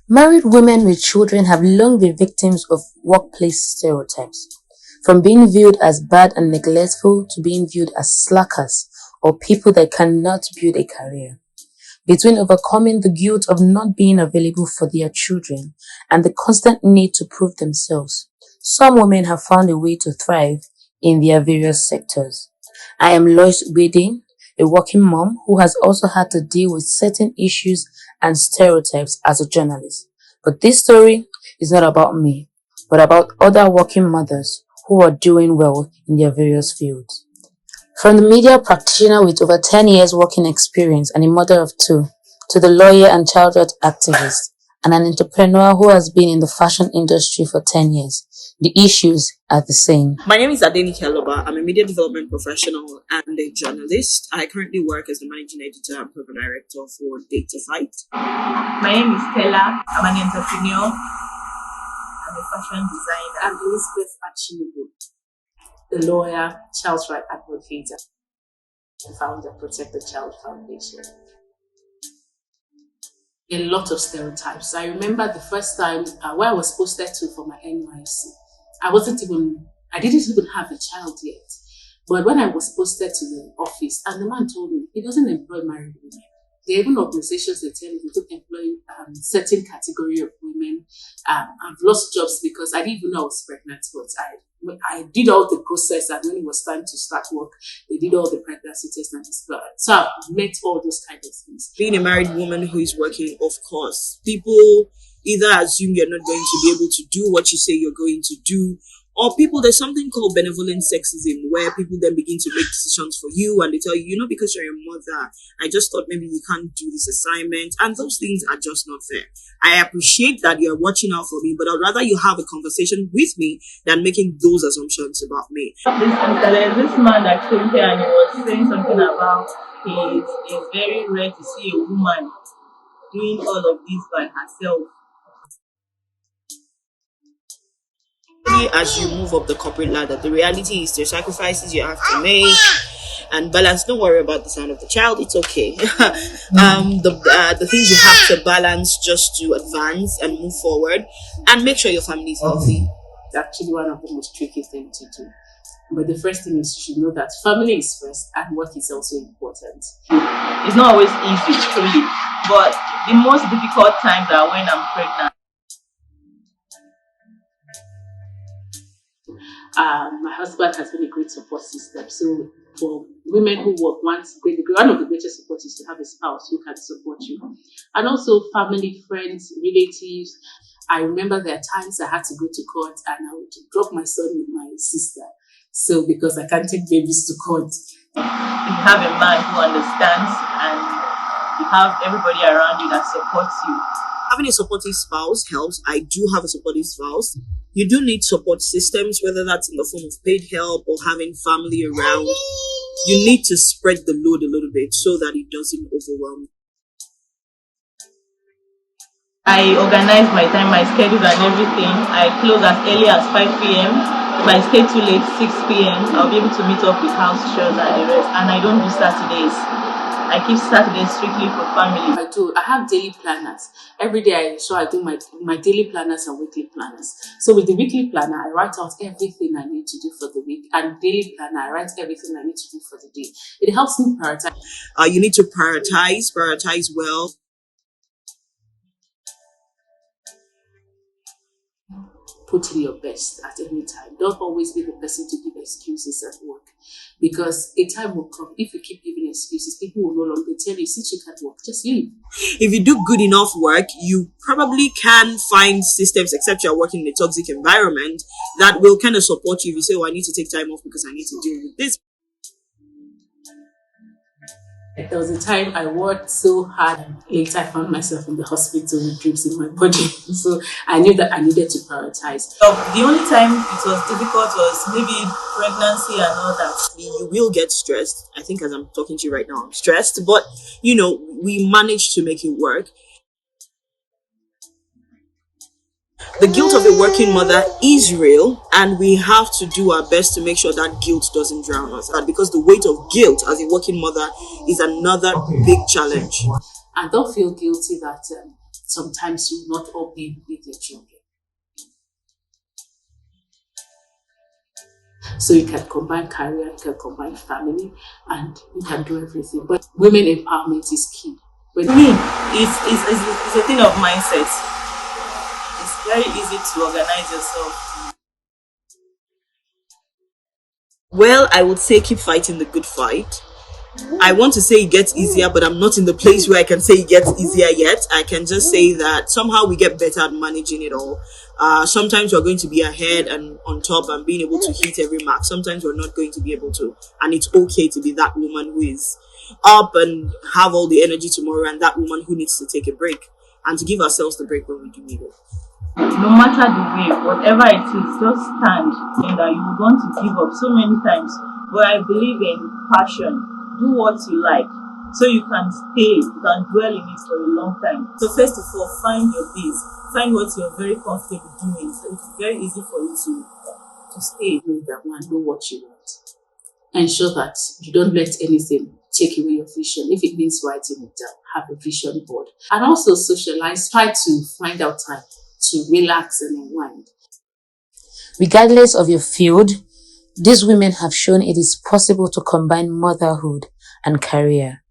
Married women with children have long been victims of workplace stereotypes, from being viewed as bad and neglectful to being viewed as slackers or people that cannot build a career. Between overcoming the guilt of not being available for their children and the constant need to prove themselves, some women have found a way to thrive in their various sectors. I am Lois Ugbede, a working mom who has also had to deal with certain issues and stereotypes as a journalist. But this story is not about me, but about other working mothers who are doing well in their various fields. From the media practitioner with over 10 years working experience and a mother of two, to the lawyer and child rights activist, and an entrepreneur who has been in the fashion industry for 10 years, the issues are the same. My name is Daunting. I'm a media development professional and a journalist. I currently work as the managing editor and program director for Data Fight. My name is Stella. I'm an entrepreneur. I'm a fashion designer. I'm Elizabeth Achimugwu, the lawyer, child rights advocate, and founder of Protect the Child Foundation. A lot of stereotypes. I remember the first time where I was posted to for my NYC. I didn't even have a child yet. But when I was posted to the office, and the man told me he doesn't employ married women. There are even organizations that tell me they don't employ certain category of women. I've lost jobs because I didn't even know I was pregnant, but I did all the process, and when it was time to start work, they did all the pregnancy tests and so I've met all those kind of things. Being a married woman who is working, of course, people either assume you're not going to be able to do what you say you're going to do, or there's something called benevolent sexism, where people then begin to make decisions for you and they tell you, because you're a mother, I just thought maybe you can't do this assignment. And those things are just not fair. I appreciate that you're watching out for me, but I'd rather you have a conversation with me than making those assumptions about me. There's this man that came here and he was saying something about it's very rare to see a woman doing all of this by herself. As you move up the corporate ladder, the reality is there's sacrifices you have to make and balance. Don't worry about the sound of the child, it's okay. The things you have to balance just to advance and move forward and make sure your family is healthy. It's actually one of the most tricky things to do. But the first thing is you should know that family is first and work is also important. It's not always easy, truly, but the most difficult times are when I'm pregnant. My husband has been a great support system. So for women who work, one of the greatest support is to have a spouse who can support you. And also family, friends, relatives. I remember there are times I had to go to court and I would drop my son with my sister. So because I can't take babies to court. You have a man who understands and you have everybody around you that supports you. Having a supportive spouse helps. I do have a supportive spouse. You do need support systems, whether that's in the form of paid help or having family around. You need to spread the load a little bit so that it doesn't overwhelm. I organize my time, my schedule and everything. I close as early as 5 p.m. If I stay too late, 6 p.m., I'll be able to meet up with house chores and the rest. And I don't do Saturdays. I keep Saturdays strictly for family. I have daily planners. Every day I do my daily planners and weekly planners. So with the weekly planner, I write out everything I need to do for the week. And daily planner, I write everything I need to do for the day. It helps me prioritize. You need to prioritize well. Put in your best at any time. Don't always be the person to give excuses at work. Because a time will come, if you keep giving excuses, people will no longer tell you, since you can't work, just leave. If you do good enough work, you probably can find systems, except you're working in a toxic environment, that will kind of support you. If you say, I need to take time off because I need to deal with this. There was a time I worked so hard, and later I found myself in the hospital with drips in my body. So I knew that I needed to prioritize. The only time it was difficult was maybe pregnancy and all that. You will get stressed. I think as I'm talking to you right now, I'm stressed. But, we managed to make it work. The guilt of a working mother is real, and we have to do our best to make sure that guilt doesn't drown us. Because the weight of guilt as a working mother is another big challenge. And don't feel guilty that sometimes you will not all be with your children. So you can combine career, you can combine family, and you can do everything. But women empowerment is key. With me, it's a thing of mindset. It's very easy to organize yourself. Well, I would say keep fighting the good fight. I want to say it gets easier, but I'm not in the place where I can say it gets easier yet. I can just say that somehow we get better at managing it all. Sometimes we're going to be ahead and on top and being able to hit every mark. Sometimes we're not going to be able to. And it's okay to be that woman who is up and have all the energy tomorrow, and that woman who needs to take a break and to give ourselves the break when we do need it. No matter the way, whatever it is, just stand. And that you would want to give up so many times. But I believe in passion. Do what you like, so you can stay, you can dwell in it for a long time. So first of all, find your base. Find what you're very comfortable doing. So it's very easy for you to stay. Know that one, know what you want. Ensure that you don't let anything take away your vision. If it means writing it down, have a vision board. And also socialize. Try to find out time to relax and unwind. Regardless of your field, these women have shown it is possible to combine motherhood and career.